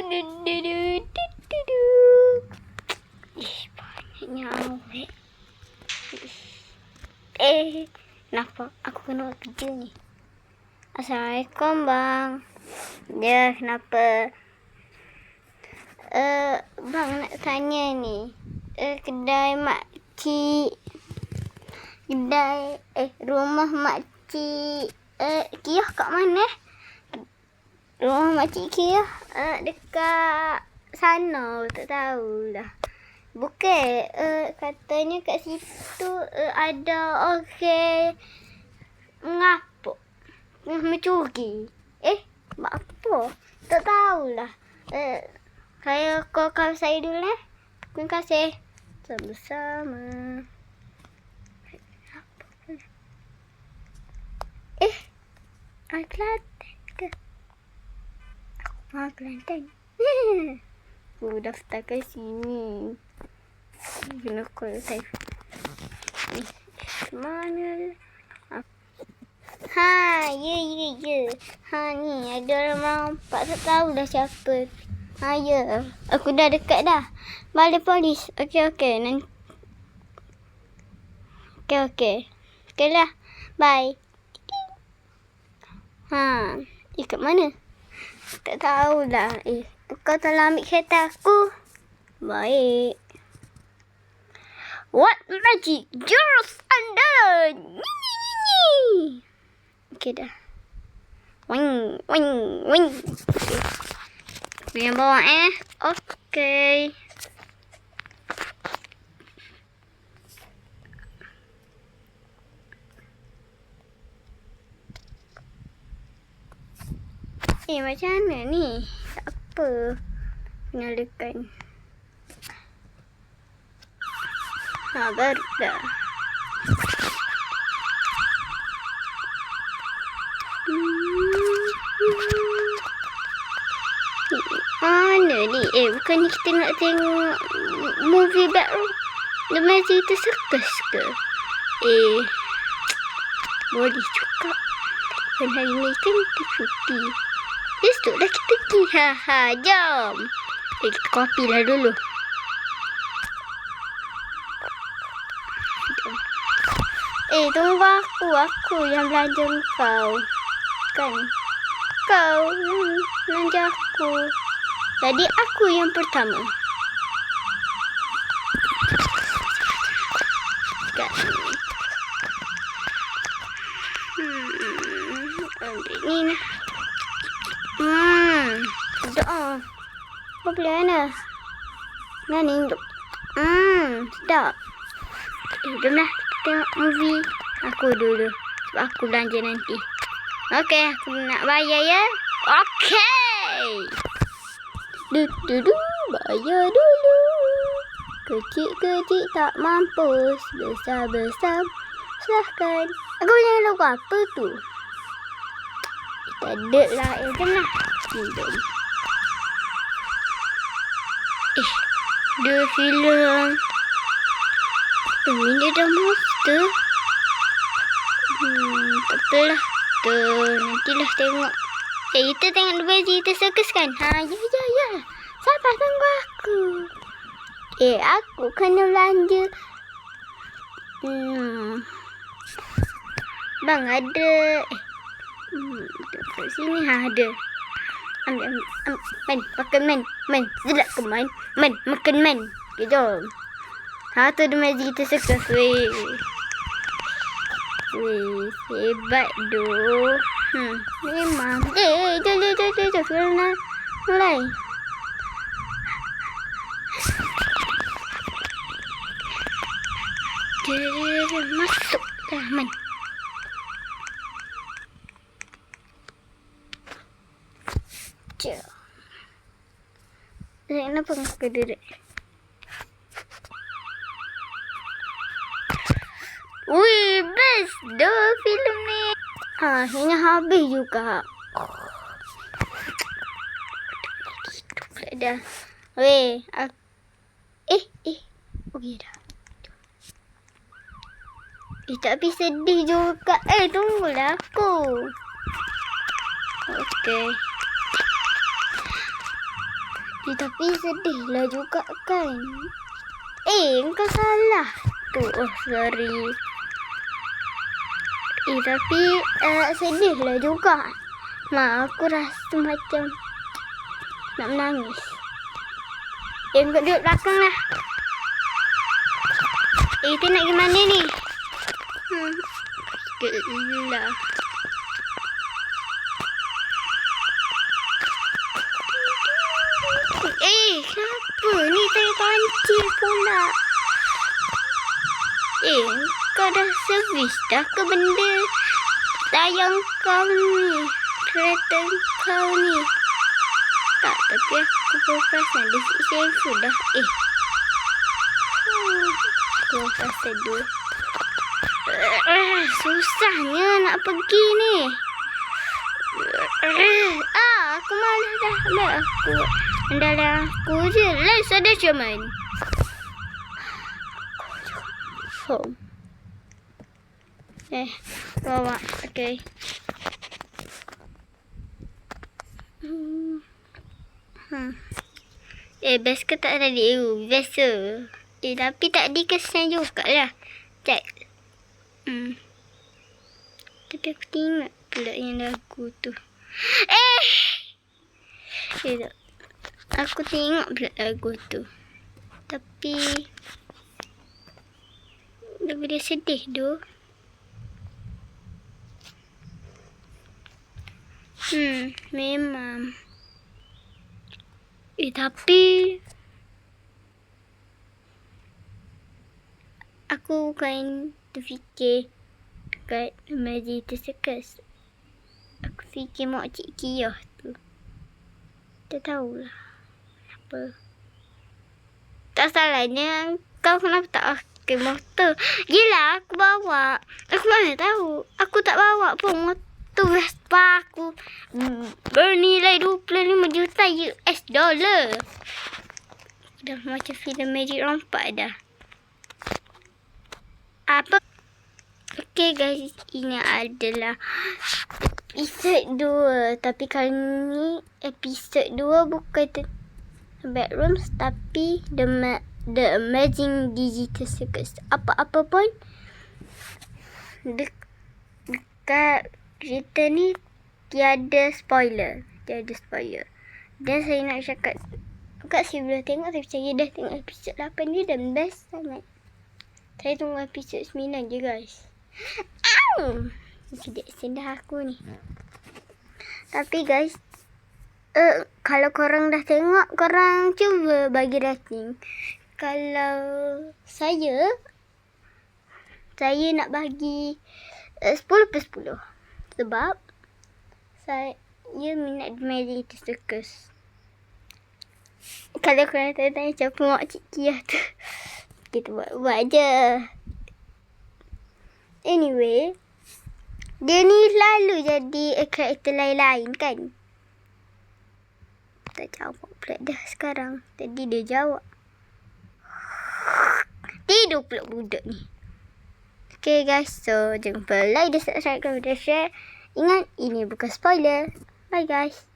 Banyaknya awet. Kenapa aku kena buat kerja ni? Assalamualaikum bang. Ya, kenapa? Bang nak tanya ni. Kedai makcik. Rumah makcik. Kiyah kat mana? Rumah makcik Kiyah dekat sana, tak tahulah. Bukan, katanya kat situ ada orang mengapuk, mencuri. Buat apa? Tak tahulah. Saya call saya dulu lah. Terima kasih. Sama-sama. Ai Kelantan ke? Aku mahu Kelantan. Aku daftar ke sini. Kena call saya. Mana? Ya. Ni ada orang nampak, tak tahu dah siapa. Ya. Aku dah dekat dah. Balai polis. Okey. Nanti. Okey. Okeylah. Bye. Kat mana? Tak tahulah. Kau tolong ambil kereta aku. Baik. What magic jurus anda? Okey dah. Wing. Aku yang bawa Okey. Macam mana ni? Tak apa. Nyalakan. Baru dah. Mana ni? Bukannya kita nak tengok movie baru? Nama cerita circus ke? Boleh juga. Dan hari ni kan kita cuti. Besok dah kita pergi. Jom. Kita kopi lah dulu. Tunggu aku yang belanja kau. Kan? Kau belanja aku. Jadi aku yang pertama. Kan? Ambil ni lah. Sedap. Apa boleh mana? Ni hidup. Sedap. Jomlah kita tengok movie. Aku dulu. Sebab aku belanja nanti. Okey, aku nak bayar ya. Okey. Bayar dulu. Kecil-kecil tak mampus. Besar-besar silahkan. Aku boleh lagu apa tu? Tak ada lah. Jomlah. Jom. Dia filem. Ini dah monster. Tak apalah. Nantilah tengok. Kita tengok dua cerita circus kan? Ya. Sabar tunggu aku. Aku kena belanja. Bang ada. Dekat sini ada. Ambil. Makan men. Sedap ke men? Makan men. Okay, jom. Satu demi cerita circus. Weh, hebat doh. Memang. Jom. Mulai. Masuk dah, men. Kenapa aku duduk? Best dah filem ni. Akhirnya habis juga. Dah. Okey dah. Tapi sedih juga. Tunggulah aku. Okey. Tapi sedihlah juga kan. Engkau salah. Oh sorry. Tapi sedihlah juga. Aku rasa macam nak menangis. Engkau duduk belakang lah. Kita nak pergi mana ni? Sikitlah. Kenapa ni saya pancing pula? Kau dah servis dah ke benda tayang kau ni? Kereta kau ni? Tak, tapi aku perasan dia safe dah. Aku rasa dulu. Susahnya nak pergi ni. Aku malas dah. Ambil aku. Andalah aku je. Let's ada cuman. Home. Bawa. Okay. Best ke tak tadi? Best ke? Tapi tak dikesan jugalah. Cek. Tapi aku tengok pula yang lagu tu. Aku tengok pula lagu tu. Tapi lagu dia sedih tu. Memang. Tapi aku bukan terfikir kat Magic Circus. Aku fikir mak Cik Kiyah tu. Tak tahulah apa. Tak salahnya kau kenapa tak pakai motor? Yelah aku bawa. Aku mana tahu. Aku tak bawa pun motor Vespa aku. Bernilai 25 juta US dollar. Dah macam filem Magic Rompak dah. Okay guys, ini adalah episode 2. Tapi kali ni episode 2 bukan Backrooms, tapi The Amazing Digital Circus. Apa-apa pun dekat cerita ni tiada spoiler. Dan saya nak cakap saya belum tengok, tapi saya dah tengok episode 8 ni dan best sangat. Saya tunggu episode 9 je guys. Tidak sendah aku ni. Tapi guys, kalau korang dah tengok, korang cuba bagi rating. Kalau saya nak bagi 10/10. Sebab saya minat Magic Circus. Kalau korang tanya siapa mak Cik Kiyah tu, kita buat je. Anyway, dia ni lalu jadi karakter lain-lain kan. Tak jawab pula dah sekarang. Tadi dia jawab. Tidur pula budak ni. Okay guys, so jangan lupa like dan subscribe dan share. Ingat, ini bukan spoiler. Bye guys.